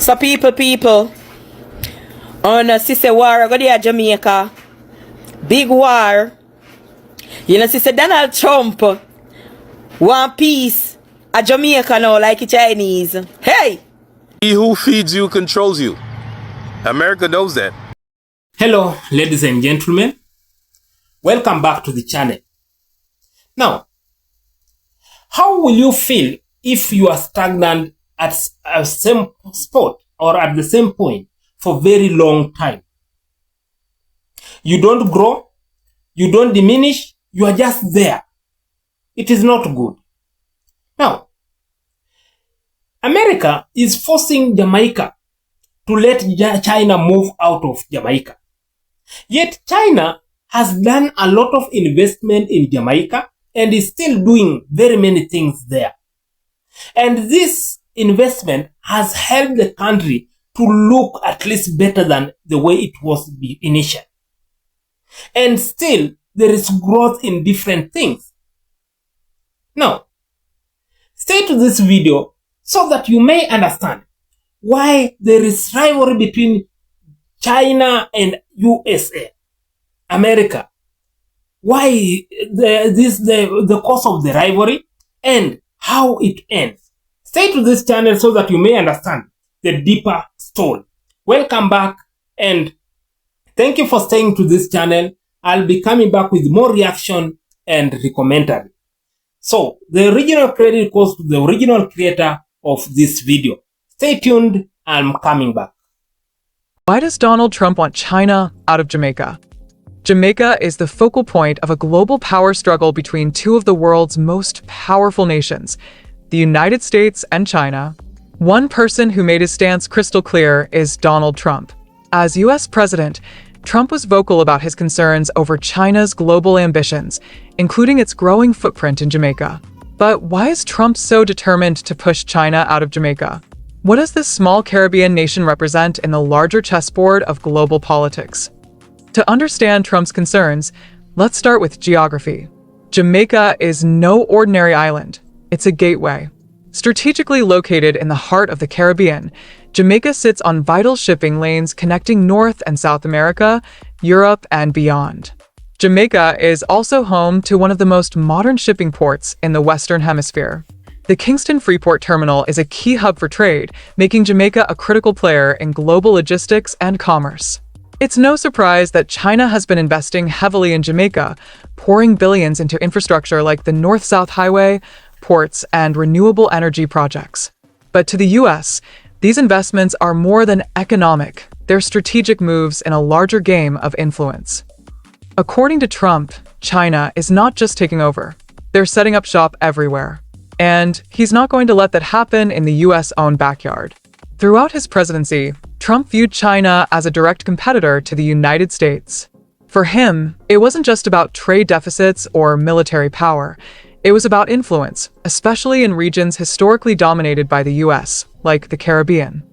So people, on a sister war go there Jamaica. Big war. You know, sister Donald Trump want peace at Jamaica now like the Chinese. Hey! He who feeds you controls you. America knows that. Hello, ladies and gentlemen. Welcome back to the channel. Now, how will you feel if you are stagnant at a same spot or at the same point for very long time? You don't grow, you don't diminish, you are just there. It is not good. Now, America is forcing Jamaica to let China move out of Jamaica. Yet China has done a lot of investment in Jamaica and is still doing very many things there. And this investment has helped the country to look at least better than the way it was initially. And still, there is growth in different things. Now, stay to this video so that you may understand why there is rivalry between China and USA, America. Why the cause of the rivalry and how it ends. Stay to this channel so that you may understand the deeper story. Welcome back and thank you for staying to this channel. I'll be coming back with more reaction and commentary. So the original credit goes to the original creator of this video. Stay tuned, I'm coming back. Why does Donald Trump want China out of Jamaica? Jamaica is the focal point of a global power struggle between two of the world's most powerful nations, the United States and China. One person who made his stance crystal clear is Donald Trump. As US president, Trump was vocal about his concerns over China's global ambitions, including its growing footprint in Jamaica. But why is Trump so determined to push China out of Jamaica? What does this small Caribbean nation represent in the larger chessboard of global politics? To understand Trump's concerns, let's start with geography. Jamaica is no ordinary island. It's a gateway. Strategically located in the heart of the Caribbean, Jamaica sits on vital shipping lanes connecting North and South America, Europe, and beyond. Jamaica is also home to one of the most modern shipping ports in the Western Hemisphere. The Kingston Freeport Terminal is a key hub for trade, making Jamaica a critical player in global logistics and commerce. It's no surprise that China has been investing heavily in Jamaica, pouring billions into infrastructure like the North-South Highway, ports, and renewable energy projects. But to the US, these investments are more than economic. They're strategic moves in a larger game of influence. According to Trump, China is not just taking over. They're setting up shop everywhere. And he's not going to let that happen in the US' own backyard. Throughout his presidency, Trump viewed China as a direct competitor to the United States. For him, it wasn't just about trade deficits or military power. It was about influence, especially in regions historically dominated by the US, like the Caribbean.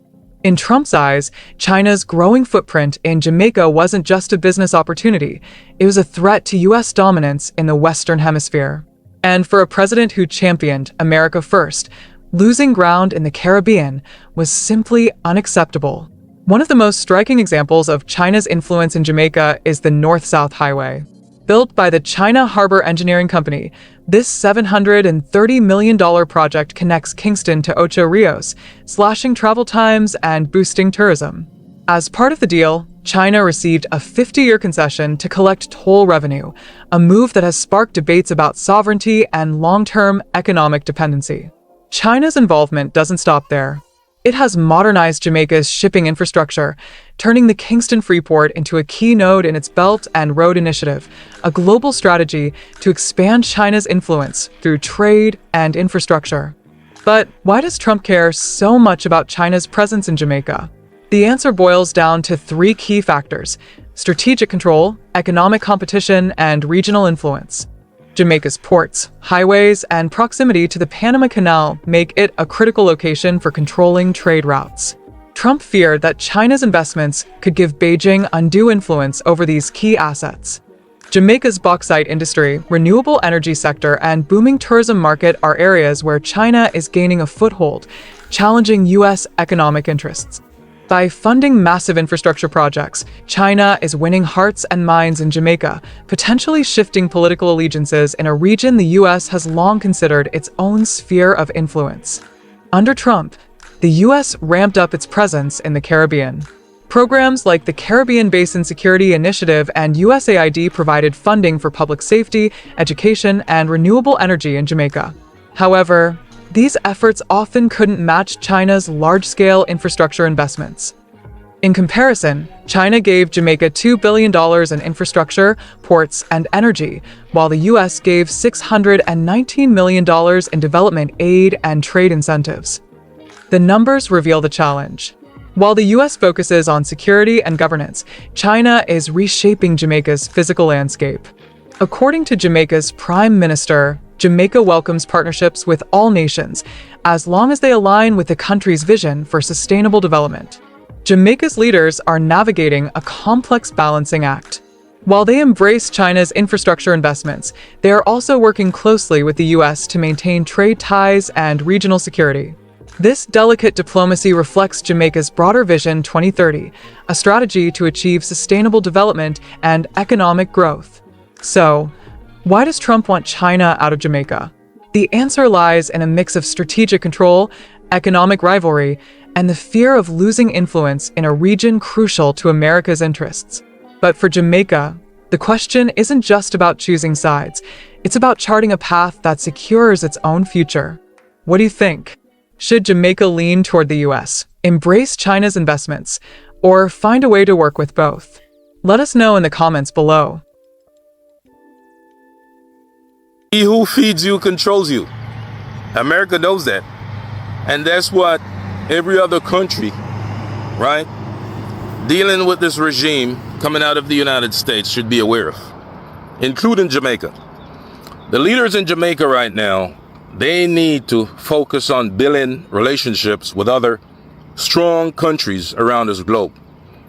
In Trump's eyes, China's growing footprint in Jamaica wasn't just a business opportunity. It was a threat to US dominance in the Western Hemisphere. And for a president who championed America first, losing ground in the Caribbean was simply unacceptable. One of the most striking examples of China's influence in Jamaica is the North-South Highway. Built by the China Harbor Engineering Company, this $730 million project connects Kingston to Ocho Rios, slashing travel times and boosting tourism. As part of the deal, China received a 50-year concession to collect toll revenue, a move that has sparked debates about sovereignty and long-term economic dependency. China's involvement doesn't stop there. It has modernized Jamaica's shipping infrastructure, turning the Kingston Freeport into a key node in its Belt and Road Initiative, a global strategy to expand China's influence through trade and infrastructure. But why does Trump care so much about China's presence in Jamaica? The answer boils down to three key factors: strategic control, economic competition, and regional influence. Jamaica's ports, highways, and proximity to the Panama Canal make it a critical location for controlling trade routes. Trump feared that China's investments could give Beijing undue influence over these key assets. Jamaica's bauxite industry, renewable energy sector, and booming tourism market are areas where China is gaining a foothold, challenging U.S. economic interests. By funding massive infrastructure projects, China is winning hearts and minds in Jamaica, potentially shifting political allegiances in a region the U.S. has long considered its own sphere of influence. Under Trump, the U.S. ramped up its presence in the Caribbean. Programs like the Caribbean Basin Security Initiative and USAID provided funding for public safety, education, and renewable energy in Jamaica. However, these efforts often couldn't match China's large-scale infrastructure investments. In comparison, China gave Jamaica $2 billion in infrastructure, ports, and energy, while the U.S. gave $619 million in development aid and trade incentives. The numbers reveal the challenge. While the U.S. focuses on security and governance, China is reshaping Jamaica's physical landscape. According to Jamaica's Prime Minister, Jamaica welcomes partnerships with all nations, as long as they align with the country's vision for sustainable development. Jamaica's leaders are navigating a complex balancing act. While they embrace China's infrastructure investments, they are also working closely with the U.S. to maintain trade ties and regional security. This delicate diplomacy reflects Jamaica's broader Vision 2030, a strategy to achieve sustainable development and economic growth. So, why does Trump want China out of Jamaica? The answer lies in a mix of strategic control, economic rivalry, and the fear of losing influence in a region crucial to America's interests. But for Jamaica, the question isn't just about choosing sides. It's about charting a path that secures its own future. What do you think? Should Jamaica lean toward the U.S., embrace China's investments, or find a way to work with both? Let us know in the comments below. He who feeds you controls you. America knows that. And that's what every other country, right, dealing with this regime coming out of the United States should be aware of, including Jamaica. The leaders in Jamaica right now, they need to focus on building relationships with other strong countries around this globe,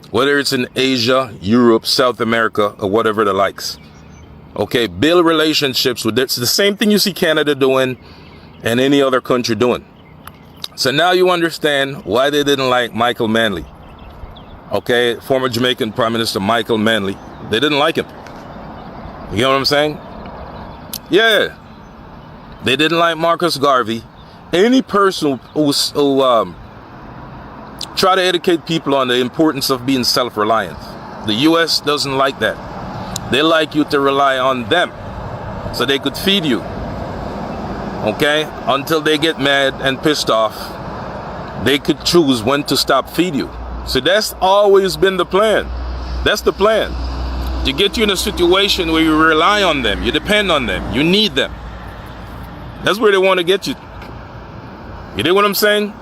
whether it's in Asia, Europe, South America, or whatever the likes. Okay, build relationships with it's the same thing you see Canada doing and any other country doing. So now you understand why they didn't like Michael Manley. Okay, former Jamaican Prime Minister Michael Manley. They didn't like him. You know what I'm saying? Yeah. They didn't like Marcus Garvey. Any person who try to educate people on the importance of being self-reliant. The U.S. doesn't like that. They like you to rely on them so they could feed you. Okay? Until they get mad and pissed off, they could choose when to stop feeding you. So that's always been the plan. That's the plan. To get you in a situation where you rely on them, you depend on them, you need them. That's where they want to get you. You know what I'm saying?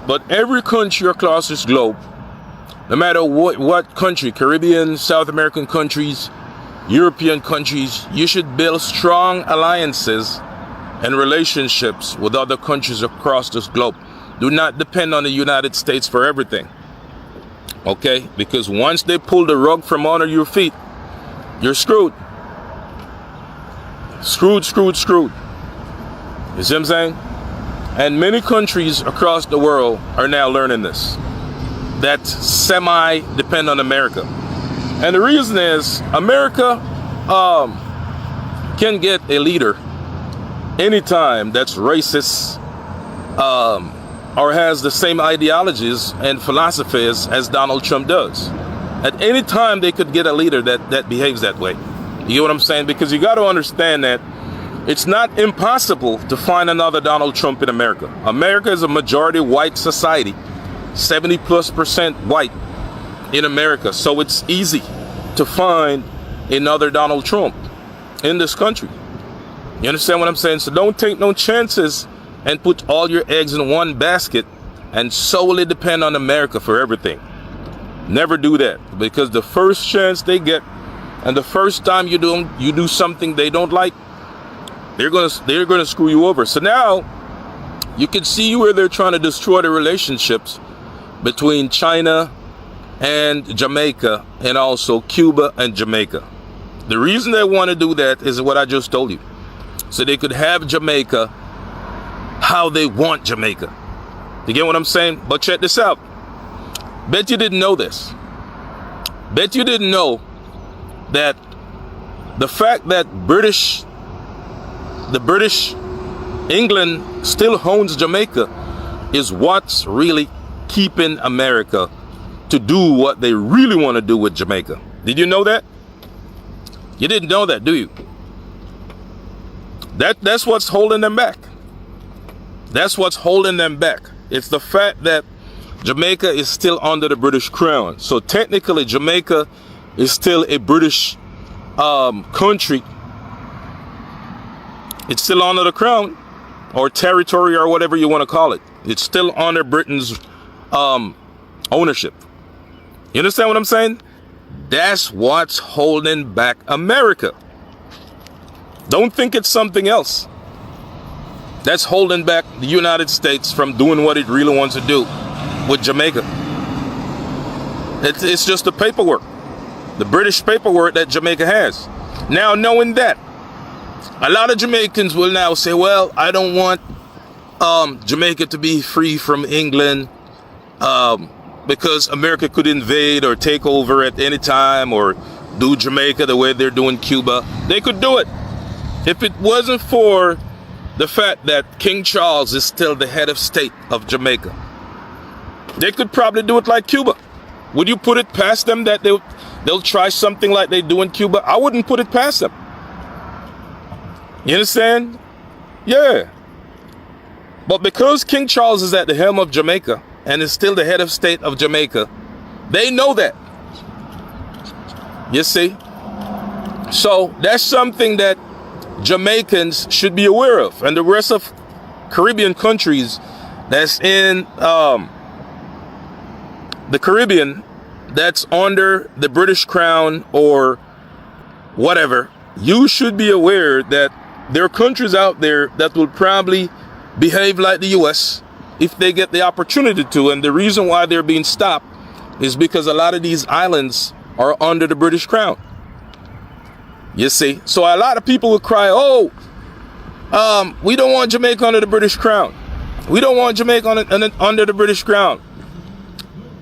But every country across this globe, no matter what country, Caribbean, South American countries, European countries, you should build strong alliances and relationships with other countries across this globe. Do not depend on the United States for everything. Okay? Because once they pull the rug from under your feet, you're screwed. Screwed. You see what I'm saying? And many countries across the world are now learning this. That semi-depend on America. And the reason is America can get a leader anytime that's racist or has the same ideologies and philosophies as Donald Trump does. At any time they could get a leader that behaves that way. You know what I'm saying? Because you got to understand that it's not impossible to find another Donald Trump in America. America is a majority white society, 70+% white in America. So it's easy to find another Donald Trump in this country. You understand what I'm saying? So don't take no chances and put all your eggs in one basket and solely depend on America for everything. Never do that, because the first chance they get and the first time you do something they don't like, they're gonna screw you over. So now you can see where they're trying to destroy the relationships between China and Jamaica, and also Cuba and Jamaica. The reason they want to do that is what I just told you. So they could have Jamaica how they want Jamaica. You get what I'm saying? But check this out. Bet you didn't know this. Bet you didn't know that the fact that the British England still owns Jamaica is what's really keeping America to do what they really want to do with Jamaica. Did you know that? You didn't know that, do you? That's what's holding them back. That's what's holding them back. It's the fact that Jamaica is still under the British crown. So technically Jamaica is still a British country. It's still under the crown or territory or whatever you want to call it. It's still under Britain's ownership. You understand what I'm saying? That's what's holding back America. Don't think it's something else. That's holding back the United States from doing what it really wants to do with Jamaica. It's just the paperwork, the British paperwork that Jamaica has. Now, knowing that, a lot of Jamaicans will now say, well, I don't want Jamaica to be free from England because America could invade or take over at any time or do Jamaica the way they're doing Cuba. They could do it if it wasn't for the fact that King Charles is still the head of state of Jamaica. They could probably do it like Cuba. Would you put it past them that they'll try something like they do in Cuba? I wouldn't put it past them. You understand? Yeah. But because King Charles is at the helm of Jamaica and is still the head of state of Jamaica, they know that. You see? So that's something that Jamaicans should be aware of, and the rest of Caribbean countries that's in the Caribbean that's under the British crown or whatever. You should be aware that there are countries out there that will probably behave like the US if they get the opportunity to, and the reason why they're being stopped is because a lot of these islands are under the British crown. You see, so a lot of people would cry, oh, we don't want Jamaica under the British crown. We don't want Jamaica under the British crown.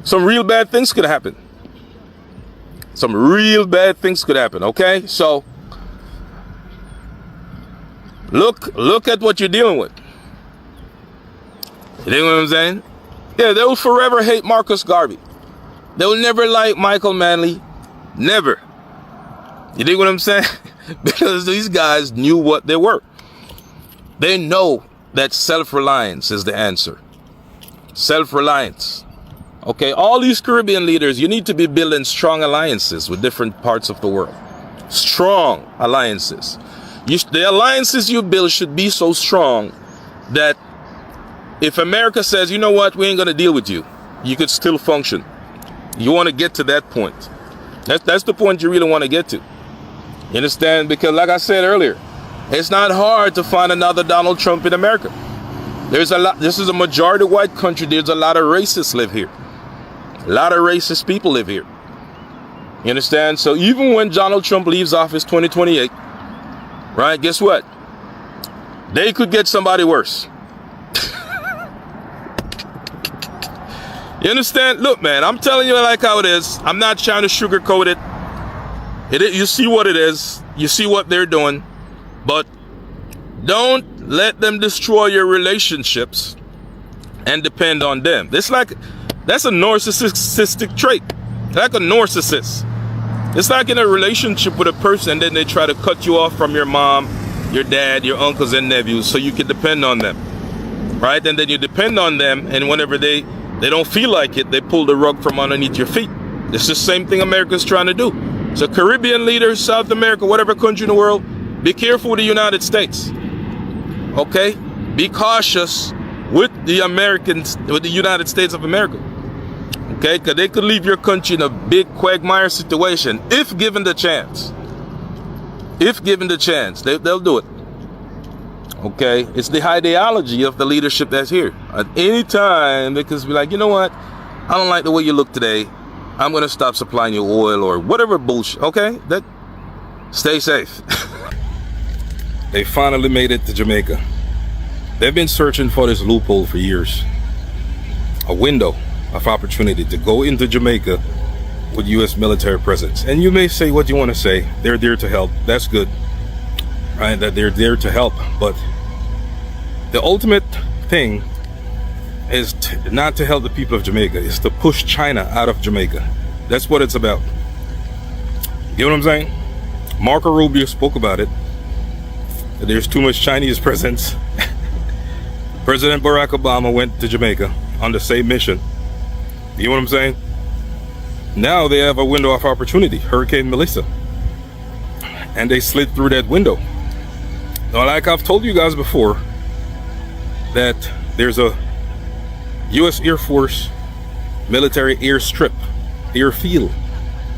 Some real bad things could happen. Some real bad things could happen, okay? So, look at what you're dealing with. You know what I'm saying? Yeah, they will forever hate Marcus Garvey. They will never like Michael Manley. Never. You dig what I'm saying? Because these guys knew what they were. They know that self-reliance is the answer. Self-reliance. Okay, all these Caribbean leaders, you need to be building strong alliances with different parts of the world. Strong alliances. The alliances you build should be so strong that if America says, you know what, we ain't going to deal with you, you could still function. You want to get to that point. That's the point you really want to get to. You understand? Because like I said earlier, it's not hard to find another Donald Trump in America. There's a lot. This is a majority white country. There's a lot of racists live here. A lot of racist people live here. You understand? So even when Donald Trump leaves office 2028, right, guess what? They could get somebody worse. You understand? Look, man, I'm telling you like how it is. I'm not trying to sugarcoat it. You see what it is. You see what they're doing. But don't let them destroy your relationships and depend on them. That's a narcissistic trait. Like a narcissist. It's like in a relationship with a person, and then they try to cut you off from your mom, your dad, your uncles and nephews so you can depend on them. Right? And then you depend on them, and whenever they don't feel like it, they pull the rug from underneath your feet. It's the same thing America's trying to do. So Caribbean leaders, South America, whatever country in the world, be careful with the United States. Okay? Be cautious with the Americans, with the United States of America. Okay? Because they could leave your country in a big quagmire situation if given the chance. If given the chance, they'll do it. Okay? It's the ideology of the leadership that's here. At any time, they could be like, you know what? I don't like the way you look today. I'm going to stop supplying you oil or whatever bullshit. Okay? Stay safe. They finally made it to Jamaica. They've been searching for this loophole for years. a window of opportunity to go into Jamaica with U.S. military presence. And you may say what you want to say. They're there to help. That's good, right? That they're there to help. But the ultimate thing is not to help the people of Jamaica. It's to push China out of Jamaica. That's what it's about. You know what I'm saying? Marco Rubio spoke about it. There's too much Chinese presence. President Barack Obama went to Jamaica on the same mission. You know what I'm saying? Now they have a window of opportunity, Hurricane Melissa. And they slid through that window. Now, like I've told you guys before, that there's a U.S. Air Force military airfield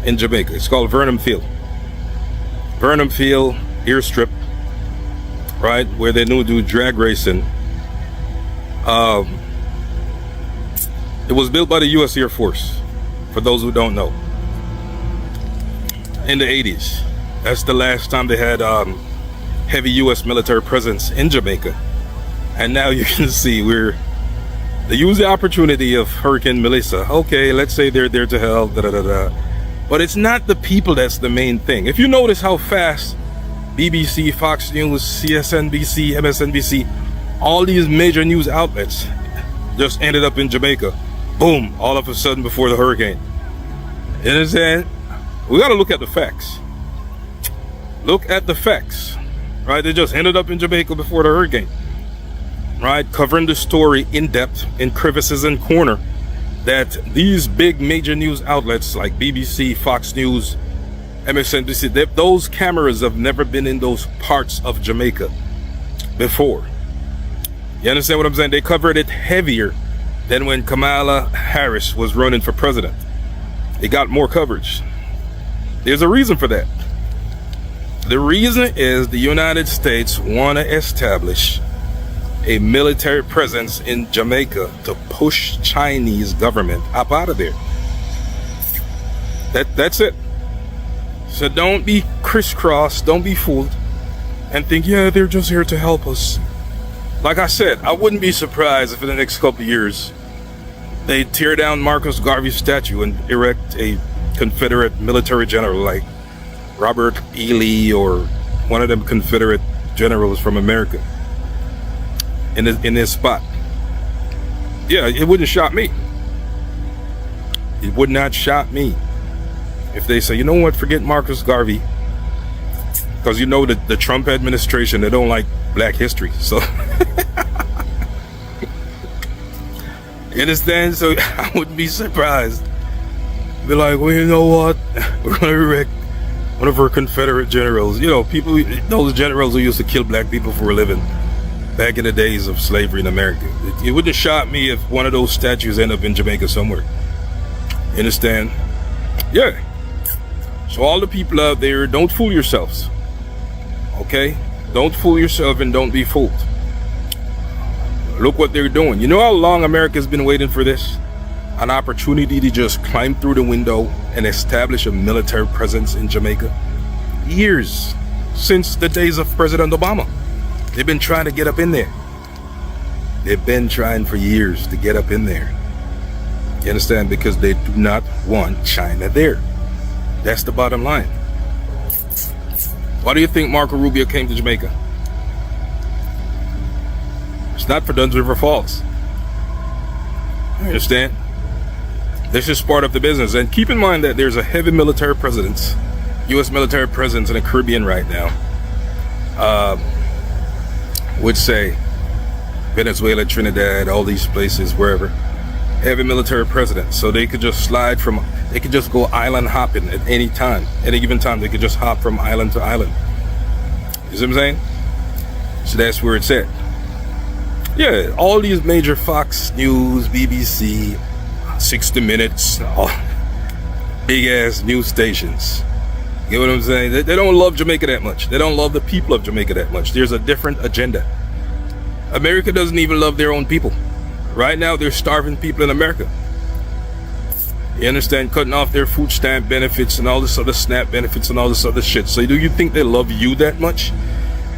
in Jamaica. It's called Vernon Field. Vernon Field airstrip, right, where they do drag racing. It was built by the U.S. Air Force, for those who don't know, in the 80s. That's the last time they had heavy U.S. military presence in Jamaica. And now you can see they use the opportunity of Hurricane Melissa. Okay, let's say they're there to help, but it's not the people that's the main thing. If you notice how fast BBC, Fox News, CSNBC, MSNBC, all these major news outlets just ended up in Jamaica. Boom, all of a sudden before the hurricane. You understand? We got to look at the facts. Look at the facts, right? They just ended up in Jamaica before the hurricane, right? Covering the story in depth, in crevices and corner, that these big major news outlets like BBC, Fox News, MSNBC, those cameras have never been in those parts of Jamaica before. You understand what I'm saying? They covered it heavier than when Kamala Harris was running for president. It got more coverage. There's a reason for that. The reason is the United States want to establish a military presence in Jamaica to push Chinese government up out of there. That's it. So don't be crisscrossed, don't be fooled, and think, yeah, they're just here to help us. Like I said, I wouldn't be surprised if in the next couple of years they tear down Marcus Garvey's statue and erect a Confederate military general like Robert E. Lee or one of them Confederate generals from America in this spot. Yeah, it wouldn't shock me. It would not shock me if they say, you know what, forget Marcus Garvey, because you know that the Trump administration, they don't like black history. So you understand? So I wouldn't be surprised. Be like, well, you know what, we're gonna erect one of our Confederate generals. You know, people, those generals who used to kill black people for a living back in the days of slavery in America. It wouldn't shock me if one of those statues end up in Jamaica somewhere. You understand? Yeah. So all the people out there, don't fool yourselves. Okay? Don't fool yourself and don't be fooled. Look what they're doing. You know how long America's been waiting for this? An opportunity to just climb through the window and establish a military presence in Jamaica? Years. Since the days of President Obama. They've been trying to get up in there. They've been trying for years to get up in there. You understand? Because they do not want China there. That's the bottom line. Why do you think Marco Rubio came to Jamaica? It's not for Duns River Falls. You understand? This is part of the business. And keep in mind that there's a heavy military presence, U.S. military presence in the Caribbean right now. Would say Venezuela, Trinidad, all these places, wherever. Heavy military presence. So they could just they could just go island hopping at any time. At any given time, they could just hop from island to island. You see what I'm saying? So that's where it's at. Yeah, all these major Fox News, BBC, 60 Minutes, big ass news stations. You know what I'm saying? They don't love Jamaica that much. They don't love the people of Jamaica that much. There's a different agenda. America doesn't even love their own people. Right now, they're starving people in America. You understand? Cutting off their food stamp benefits and all this other SNAP benefits and all this other shit. So do you think they love you that much?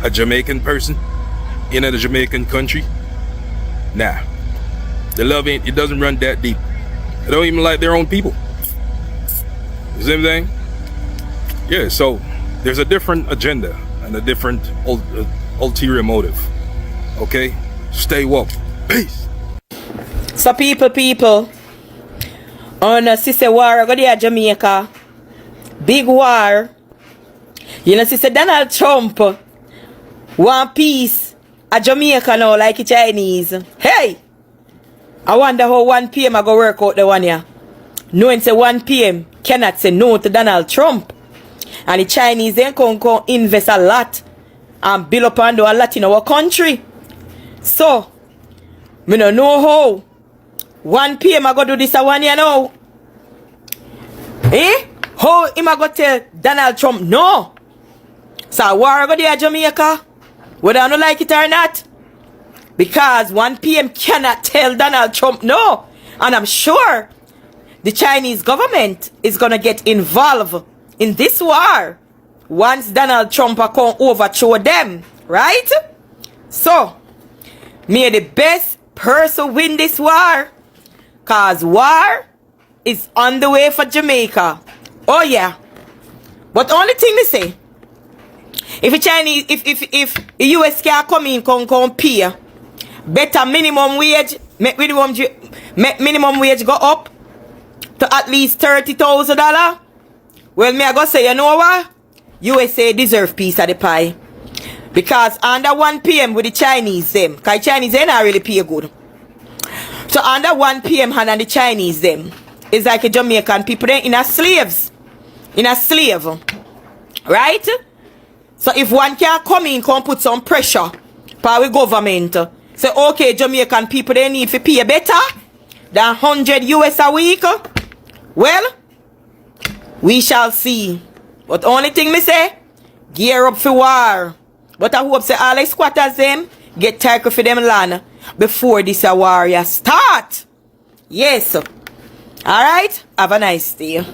A Jamaican person in a Jamaican country? Nah. The love it doesn't run that deep. They don't even like their own people. You see what I'm saying? Yeah, so there's a different agenda and a different ulterior motive. Okay? Stay woke. Peace. So people, on a sister war, go there Jamaica. Big war. You know, sister Donald Trump want peace at Jamaica now like the Chinese. Hey! I wonder how 1 p.m. I go work out the one here. Knowing say 1 p.m. cannot say no to Donald Trump. And the Chinese then can invest a lot and build up and do a lot in our country. So, me no know how 1 p.m. I go do this a one year now. Eh? How him I go tell Donald Trump no? So war go there Jamaica, whether I don't like it or not. Because 1 p.m. cannot tell Donald Trump no. And I'm sure the Chinese government is going to get involved in this war once Donald Trump can overthrow them. Right? So, may the best person win this war. Because war is on the way for Jamaica. Oh yeah. But only thing me say, if the Chinese, if the US can come in, come pay better minimum wage, make minimum wage go up to at least $30,000. Well, me I go say, you know what? USA deserve piece of the pie. Because under 1 p.m. with the Chinese them, because Chinese they not really pay good. So under 1 p.m. and the Chinese them, it's like a Jamaican people in a slaves. In a slave. Right? So if one can come in, come put some pressure by the government. Say, okay, Jamaican people, they need to pay better than 100 US a week. Well, we shall see. But only thing me say, gear up for war. But I hope say all the squatters them get tackle for them land before this war start. Yes. Alright, have a nice day.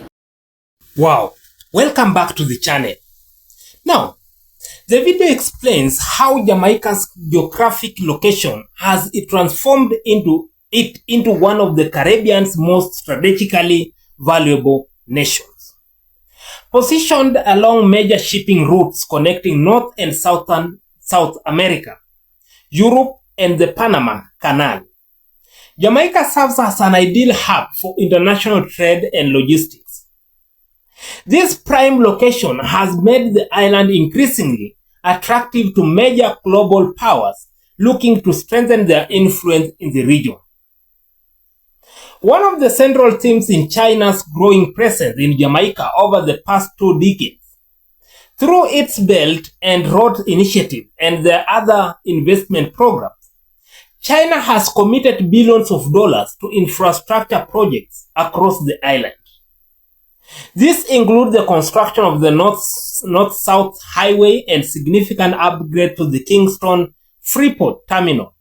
Wow, welcome back to the channel. Now, the video explains how Jamaica's geographic location has it transformed into one of the Caribbean's most strategically valuable nations. Positioned along major shipping routes connecting North and South America, Europe and the Panama Canal, Jamaica serves as an ideal hub for international trade and logistics. This prime location has made the island increasingly attractive to major global powers looking to strengthen their influence in the region. One of the central themes in China's growing presence in Jamaica over the past 2 decades, through its Belt and Road Initiative and their other investment programs, China has committed billions of dollars to infrastructure projects across the island. These include the construction of the North-South Highway and significant upgrade to the Kingston Freeport Terminal,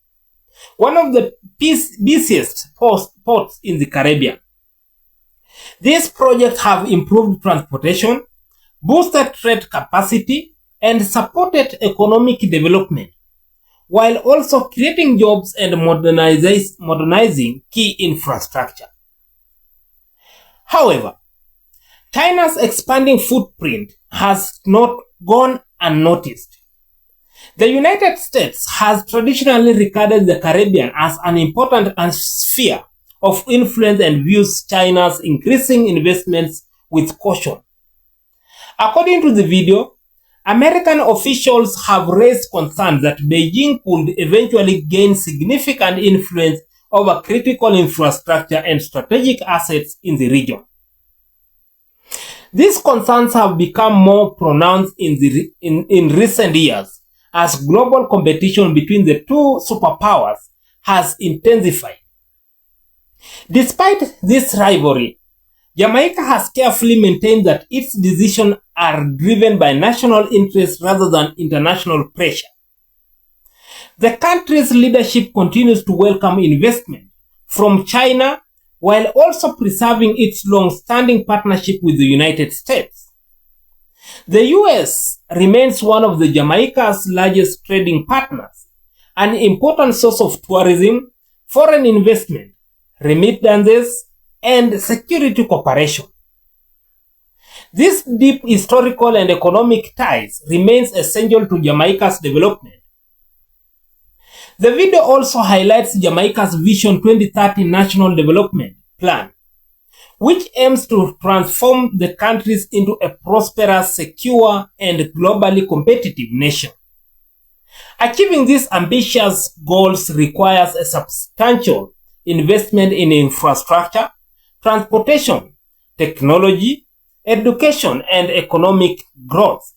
one of the busiest ports in the Caribbean. These projects have improved transportation, boosted trade capacity, and supported economic development, while also creating jobs and modernizing key infrastructure. However, China's expanding footprint has not gone unnoticed. The United States has traditionally regarded the Caribbean as an important sphere of influence and views China's increasing investments with caution. According to the video, American officials have raised concerns that Beijing could eventually gain significant influence over critical infrastructure and strategic assets in the region. These concerns have become more pronounced in recent years as global competition between the two superpowers has intensified. Despite this rivalry, Jamaica has carefully maintained that its decisions are driven by national interests rather than international pressure. The country's leadership continues to welcome investment from China while also preserving its long-standing partnership with the United States. The US remains one of the Jamaica's largest trading partners, an important source of tourism, foreign investment, remittances, and security cooperation. This deep historical and economic ties remains essential to Jamaica's development. The video also highlights Jamaica's Vision 2030 National Development Plan, which aims to transform the country into a prosperous, secure, and globally competitive nation. Achieving these ambitious goals requires a substantial investment in infrastructure, transportation, technology, education, and economic growth.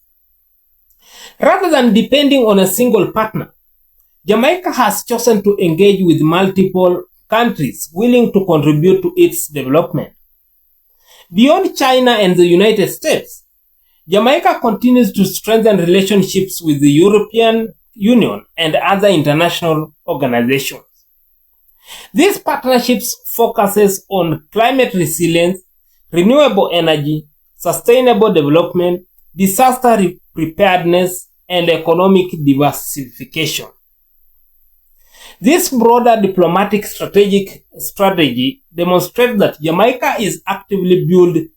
Rather than depending on a single partner, Jamaica has chosen to engage with multiple countries willing to contribute to its development. Beyond China and the United States, Jamaica continues to strengthen relationships with the European Union and other international organizations. These partnerships focuses on climate resilience, renewable energy, sustainable development, disaster preparedness, and economic diversification. This broader diplomatic strategy demonstrates that Jamaica is actively building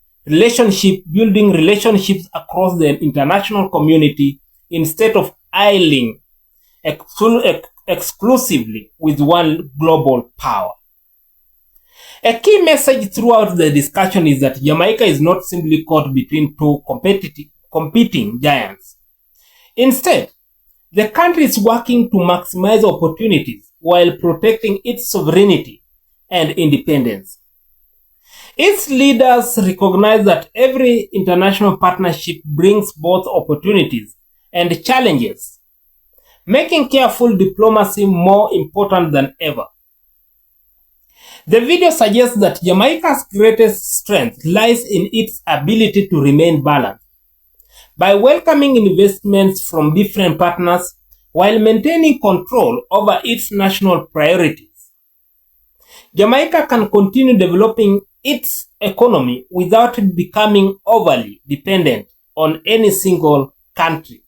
relationships across the international community instead of allying exclusively with one global power. A key message throughout the discussion is that Jamaica is not simply caught between two competing giants. Instead, the country is working to maximize opportunities while protecting its sovereignty and independence. Its leaders recognize that every international partnership brings both opportunities and challenges, making careful diplomacy more important than ever. The video suggests that Jamaica's greatest strength lies in its ability to remain balanced. By welcoming investments from different partners while maintaining control over its national priorities, Jamaica can continue developing its economy without becoming overly dependent on any single country.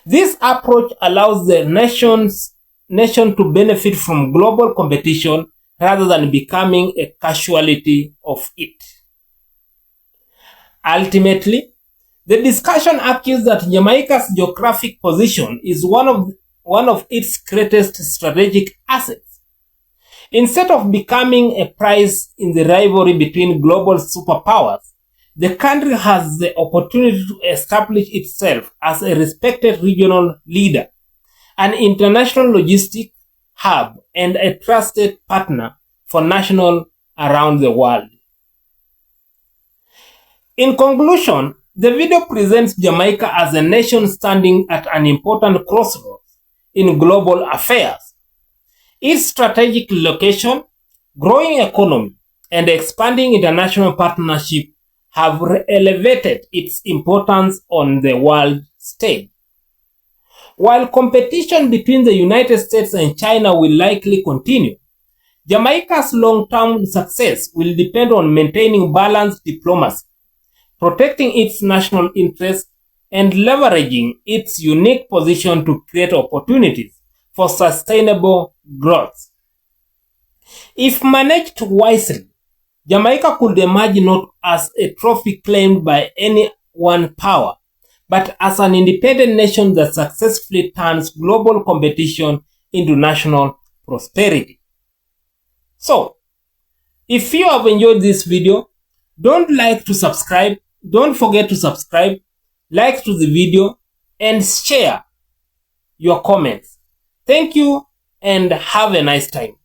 This approach allows the nation to benefit from global competition rather than becoming a casualty of it. Ultimately, the discussion argues that Jamaica's geographic position is one of its greatest strategic assets. Instead of becoming a prize in the rivalry between global superpowers, the country has the opportunity to establish itself as a respected regional leader, an international logistic hub, and a trusted partner for nations around the world. In conclusion, the video presents Jamaica as a nation standing at an important crossroads in global affairs. Its strategic location, growing economy, and expanding international partnership have elevated its importance on the world stage. While competition between the United States and China will likely continue, Jamaica's long-term success will depend on maintaining balanced diplomacy, protecting its national interests, and leveraging its unique position to create opportunities for sustainable growth. If managed wisely, Jamaica could emerge not as a trophy claimed by any one power, but as an independent nation that successfully turns global competition into national prosperity. So, if you have enjoyed this video, don't forget to subscribe, like to the video, and share your comments. Thank you and have a nice time.